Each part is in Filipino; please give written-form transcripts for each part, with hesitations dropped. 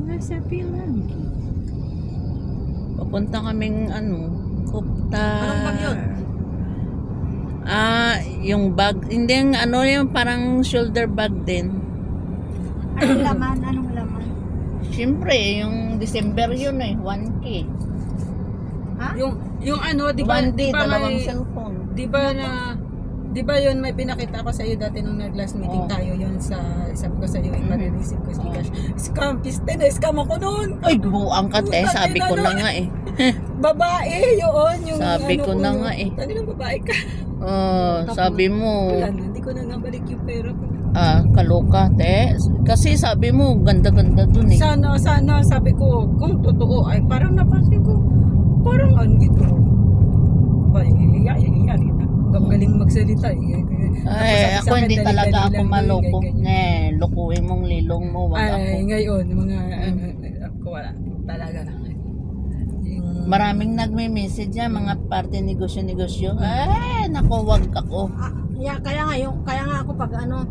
Nasa Pilangki. Papunta kaming Kupta. Anong bag yun? Yung bag, hindi yung parang shoulder bag din. Anong laman? Anong laman? Siyempre, yung December yun 1K. Ha? Yung di ba 1D, dalawang may, cellphone. di ba yun may pinakita ko sa iyo dati nung nag-last meeting tayo yun sabi ko sa iyo i-receive ko si Cash. Scam, piste na scam ako noon. Ay, buang ka te, sabi ko na nga eh. Babae yun, yung Sabi ko na nga eh. Tagi ng babae ka. Sabi mo. Wala na, hindi ko na nabalik yung pera ko. Kaloka te. Kasi sabi mo, ganda-ganda dun eh. Sana, sabi ko, kung totoo, ay parang napansin ko, parang ito. Yari na. Galing magsalita eh. Ay, ako hindi talaga ako maloko. Lukuin mong lilong mo, wag ako. Ay, ngayon, mga, ako wala. Talaga lang. Maraming nagme-message yan, mga parte negosyo-negosyo. Naku, wag ako. Kaya nga ako pag na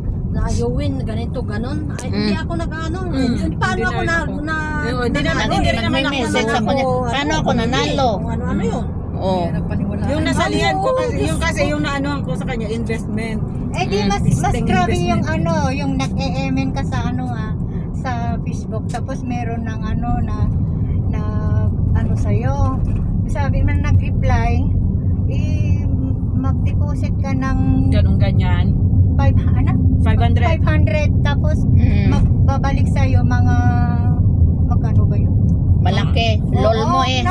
you win, ganito, ganon. Ay, hindi ako paano ako Hindi rin naman ako nag-message ako niya. Paano ako nanalo? Ano yun? Yung nasalihan ko kasi yung naanohan ko sa kanya investment. Di mas grabe yung yung nag-emen ka sa sa Facebook, tapos meron ng na sa'yo. Sabi man nag-reply, mag-deposit ka ng ganyan 500 500 tapos magbabalik sa'yo mga magkano ba yun? Malaki. LOL mo eh.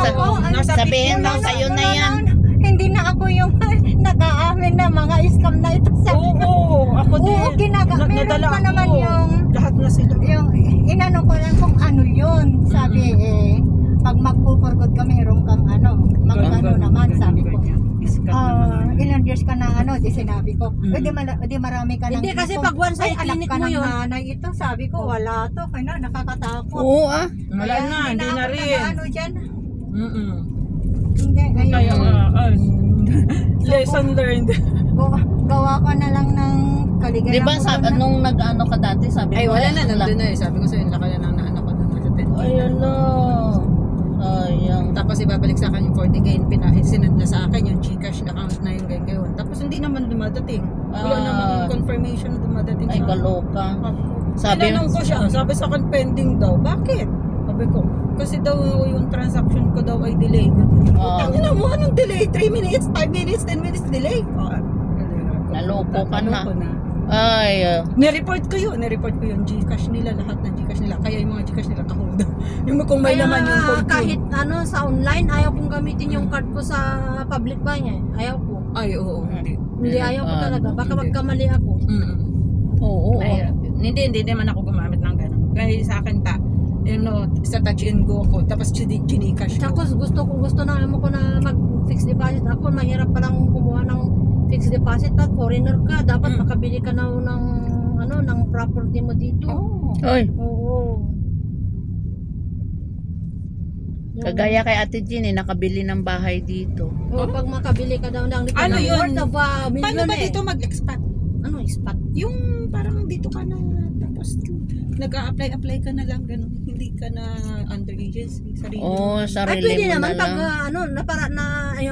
Sabihin mo sa'yo na yan. Hindi na ako yung nag-aamin na mga scam na ito sa ako din. Meron pa naman yung lahat na sila. Yung inano ko lang kung ano yun. Sabi pag magpo-forward ka meron kang magkano naman, sabi ko. Ilang years ka na di sinabi ko. Di marami ka nang. Hindi kasi pag once ay clinic mo yun. Nanay ito, sabi ko wala to, kaya nakakatakot. Oo Wala na, hindi na rin. Dyan. Hindi, kaya lesson learned. Gawa ka na lang ng kaligayahan. Di ba nung nag-ano ka dati, sabi ay wala na, nandun na eh. Sabi ko sa'yo, laki na ng anak ko doon sa 10K. Ay, sayang. Tapos ibabalik sa akin yung 40K, sinad na sa akin yung Gcash account na yung ganyan. Tapos hindi naman dumadating. Wala namang confirmation na dumadating. Ay, kaloka. Tinanong ko siya, sabi sa akin pending daw. Bakit? Sabi ko, kasi daw yung transaction ko daw ay delay. Tangina mo, anong delay? 3 minutes, 5 minutes, 10 minutes delay? Naloko ka na. Ay, Nireport ko yun Gcash nila, lahat ng Gcash nila. Kaya yung mga Gcash nila kahold. Yung kung may laman yung code. Kahit sa online, ayaw kong gamitin yung card ko sa public bank Ayaw ko. Ay, oo. Hindi ayaw ko talaga. Baka magkamali ako. Oo. Hindi naman ako gumamit ng gano'n. Kaya sa akin sa touch and go ako. Tapos Gcash ko. Tapos gusto na ko na mag-fixed deposit. Ako, mahirap palang kumuha ng fixed deposit. Pag foreigner ka, dapat makabili ka na ng property mo dito. Oy. Oo. Kagaya kay Ate Jean nakabili ng bahay dito. Pag makabili ka daw ng ano yun? Paano ba dito mag-expat? Ano expat? Yung parang dito ka na tapos nag-a-apply ka na lang ganun. Hindi ka na under agency, sarili. Sarili pwede mo naman na lang.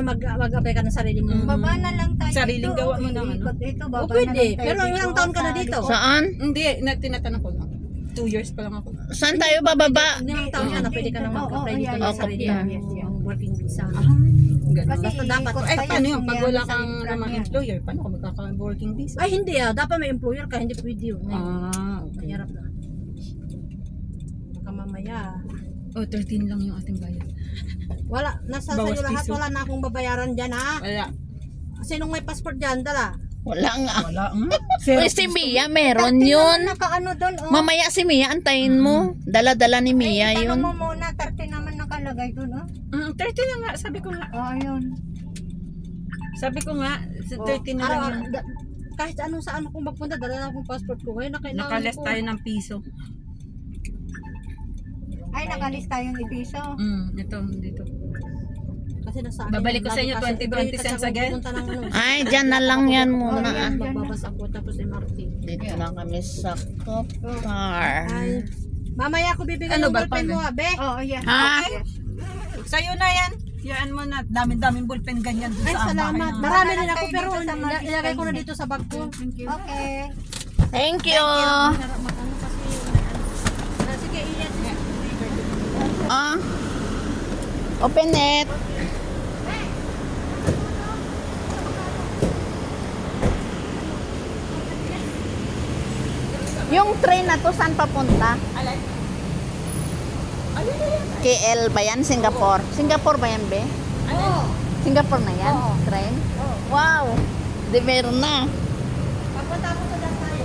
pag mag-apply ka ng sarili mo. Baba na lang tayo. Sariling gawa mo na Ito, baba na lang tayo. Pero ilang taon ka na dito? Saan? Hindi, tinatanong ko lang. 2 years pa lang ako. Saan tayo bababa? Ilang taon ka na pwede ka na mag-apply dito ng sarili mo. Yung working visa. Kasi basta dapat. Ay, paano yun? Pag wala kang namang employer, paano ka magkaka-working visa? Ay, hindi dapat may employer ka, hindi pwede yun. Okay. Mahirap na. Baka mamaya. 13 lang yung ating bayad. Wala, nasa Bawas sa'yo lahat, piso. wala na akong babayaran dyan Wala. Sinong may passport dyan, dala? Wala nga. Wala nga. Uy, si Mia, meron yun. Doon, Mamaya si Mia, antayin mo. Dala-dala ni Mia yun. Tanong mo muna, 30 naman nakalagay doon, 30 na nga, sabi ko nga. Ayun. Sabi ko nga, 30 na lang yun. Kahit saan akong magpunta, dala na akong passport ko. Ngayon, Nakaless tayo ng piso. Ay, nakalista yung ipiso. Ito, dito. Kasi nasa Babalik ko sa inyo 20 cents again. Ay, dyan na lang yan muna. Magbabas ako tapos MRT. Dito na kami sa Kopar. Ay, Mamaya ako bibigyan Ano ng ba, ballpen pang- mo, abe. Oo, yan. Ha? Sa'yo na yan. Yan mo na. Daming ballpen ganyan dun Ay, sa salamat. bahay. Marami rin Tayo ako, pero dito sa mga ilagay ko na dito sa bag ko. Okay. Thank you. Sige, iyan. Ah. Open it. Yung train na to, saan papunta? Alay. KL ba yan? Singapore? Singapore ba yan, be? Ano? Singapore na yan? Train? Wow! Di meron na. Papunta ako sa dyan tayo.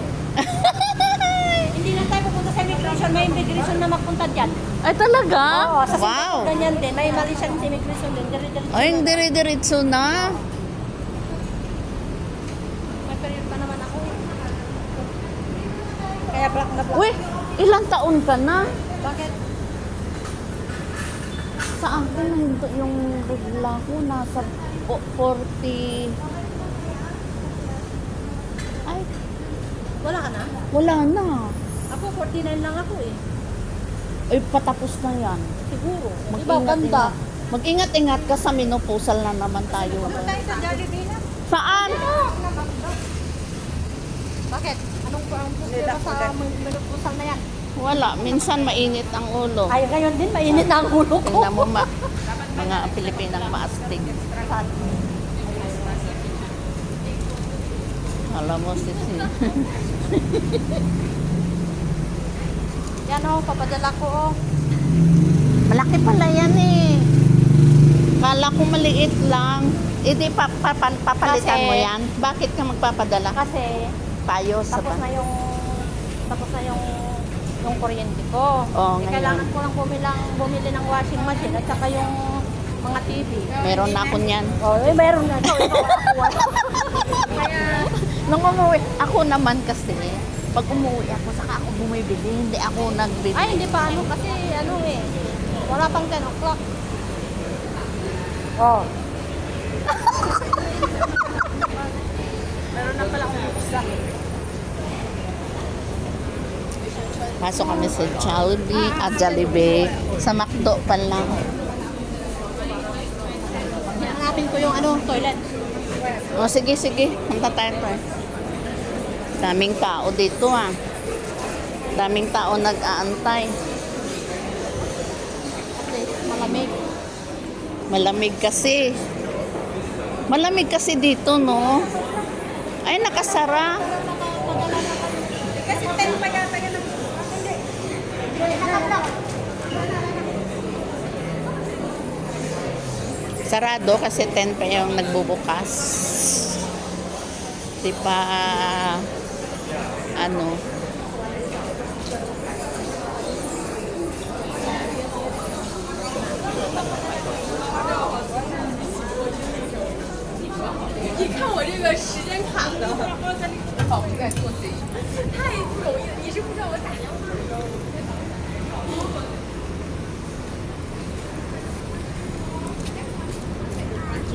Hindi lang tayo pupunta sa immigration. May immigration na magpunta dyan. Ay, talaga? Oo, sa Wow! ganyan din. May Malaysian immigration din. Dali-dali. Ay, yung dire-diretso na. May period pa naman ako eh. Kaya black na black. Uy, ilang taon ka na? Bakit? Sa akin, nahinto yung regla ko. Nasa 40... Ay, Wala ka na? wala na. Ako 49 lang ako eh. Ay, patapos na yan. Siguro. Iba Mag-ingat-ingat. ganda. Mag-ingat-ingat ka sa menopausal na naman tayo. Tayo sa Jollibee na. Saan? Bakit? Anong problema sa menopusal na yan? Wala. Minsan mainit ang ulo. Ay, ngayon din, mainit na ang ulo ko. Tingnan mo mga Pilipinang maastig. Alam mo, sisi. Yan o, papadala ko o. Malaki pala yan eh. Kala ko maliit lang. Hindi papalitan Kasi- mo yan. Bakit ka magpapadala? Kasi, Payos sa tapos na yung kuryente ko. Oo, Eh, ngayon. kailangan ko lang bumili ng washing machine at saka yung mga TV. Meron na ako niyan. Oh, eh, meron na. So, ikaw ako. Kaya, Nung umuwi, ako naman kasi, pag umuwi ako, saka ako bumibili. Hindi ako nagbibili. ay, hindi pa ano kasi ano eh. Wala pang 10 o'clock. Oh. Meron na pala akong buksa. Pasok kami sa Jollibee. Sa McDo pa lang. Hanapin ko yung ano, toilet. O sige, sige. Punta tayo to. Daming tao dito ah. Daming tao nag-aantay. Kasi malamig. Malamig kasi. Malamig kasi dito, no? Ay, nakasara. Kasi 10 pa yata yan. Sarado kasi 10 pa yung nagbubukas. Di pa ano.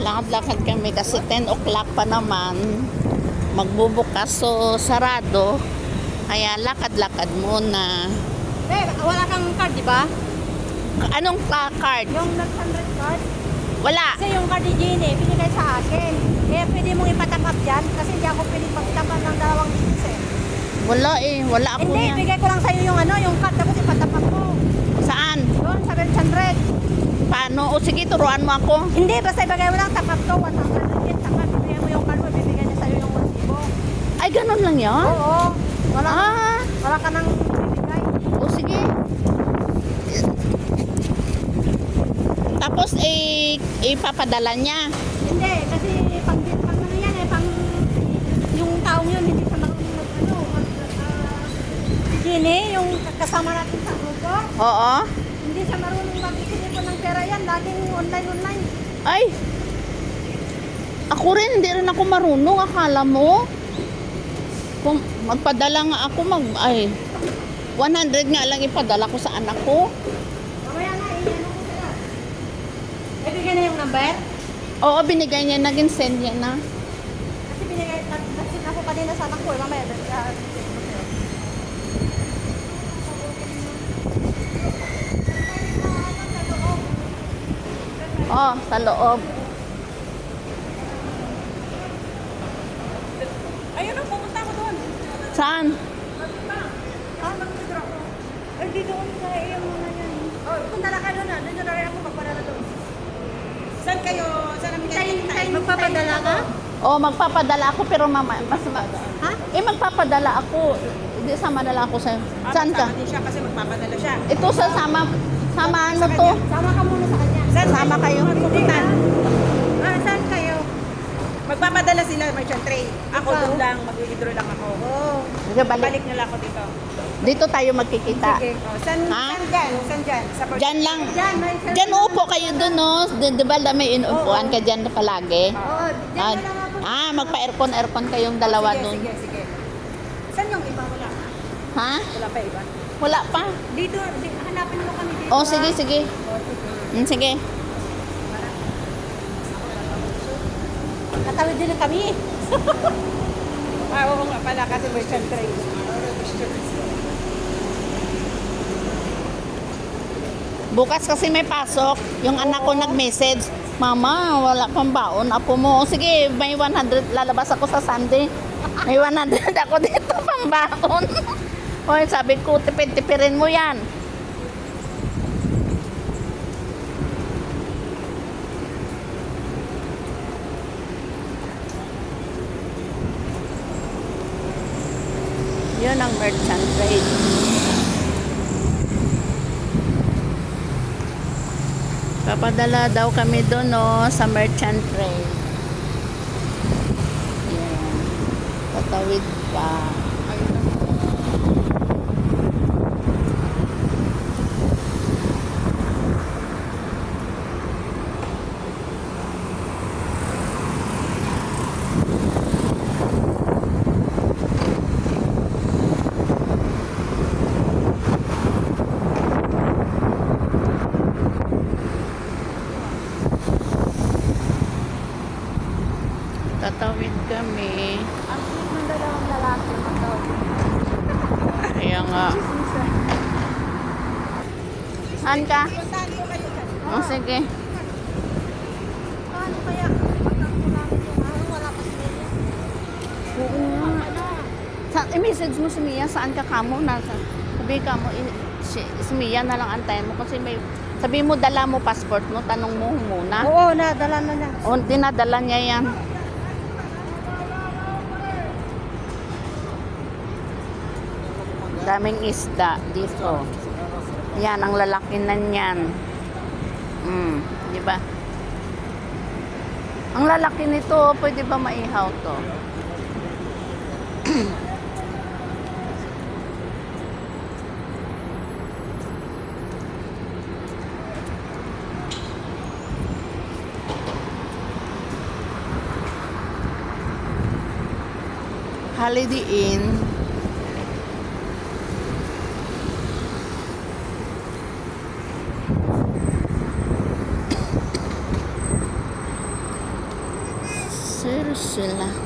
Lakad-lakad kami kasi 10 o'clock pa naman magbubukas, so sarado, kaya lakad-lakad muna. Eh, wala kang card, di ba? Anong card? Yung nag-100 card. Wala. Kasi yung card ni Jenny, pinigay sa akin. Kaya pwede mong ipatangkap dyan kasi hindi ako pwede pagtangkap ng 2 digits eh. Wala eh, wala ako Hindi, niyan. bigay ko lang sa'yo yung ano, yung card tapos ipatangkap mo. Saan? Doon sa 100. Paano? O sige, turuan mo ako. Hindi, basta ibigay mo lang tangkap to, 100 din. Tangkap, bigay mo yung card mo, bibigay niya sa'yo yung 1,000. Ay, ganun lang yan? Oo. Wala, Ah, wala ka nang bibigay. o sige. Tapos ipapadala niya. Hindi, kasi pang ano yan eh, pang yung taong yun, hindi siya Jenny, yung kasama natin sa grupo, Oo. hindi siya marunong mag-isinipon ng pera yan, laging online. Ay. Ako rin, hindi rin ako marunong. Akala mo? Kung magpadala nga ako, 100 nga lang ipadala ko sa anak ko. Mamaya na, iyan ako sila. Ibigay na yung number? Oo, binigay niya, naging send niya na. Kasi binigay, nag-send ako kanina sa anak ko, mamaya. Oo, sa loob. Ayun o, pumunta ako doon. Saan? Ay, dito ko sa yung mga yan. Oh, punta na kayo na. Doon na rin ako magpadala doon. Saan kayo? Saan namin kayo? Magpapadala ka? Oo, magpapadala ako pero Ha? magpapadala ako. Hindi, sama na lang ako sa'yo. Saan ka? Din siya kasi magpapadala siya. Ito sa samaan mo to. Sama ka muna sa kanya. Sama kayo. Pupunta. Saan kayo? Magpapadala sila, merchant tray. Ako doon lang, mag-withdraw lang ako. Oh. Sige, balik. Balik nila ako dito. Dito tayo magkikita. Oh, saan Ha? dyan? Saan dyan? Sa Diyan lang. Diyan, may Diyan upo kayo dun, no? Di ba may inuupuan ka dyan palagi? Oo, diyan na lang ako. Magpa-aircon kayong dalawa Sige, dun. sige. Saan yung iba? Wala. Ha? Wala pa iba. Wala pa. Dito, hanapin mo kami dito. Oh, sige, sige. Sige. Natawid din na kami. Oo nga pala kasi merchant tray. Bukas kasi may pasok. Yung anak ko nag-message, Mama, wala pang baon. Apo mo, sige, may 100. Lalabas ako sa Sunday. May 100 ako dito pang baon. Oy, sabi ko, tipid-tipirin mo yan. Yun ang merchant trade. Papadala daw kami doon, no, sa merchant trade. Yan. Tatawid pa. Tatawid kami. Ang sweet ng dalawang lalaki magtawid. Kaya nga. Saan ka? Puntahan ko kayo dyan. Oh, sige. Paano kaya? Pagkakto namin yung wala pa sila. Oo nga. I-message mo si Mia, saan ka kamo? Sabi ka mo, si Mia na lang antayin mo kasi may, sabi mo dala mo passport mo, tanong mo muna. Oo, nadala na niya. O, dinadala niya yan. Daming isda dito. Yan, ang lalaki na niyan. Di ba? Ang lalaki nito, pwede ba maihaw to? Holiday Inn. Sir sila.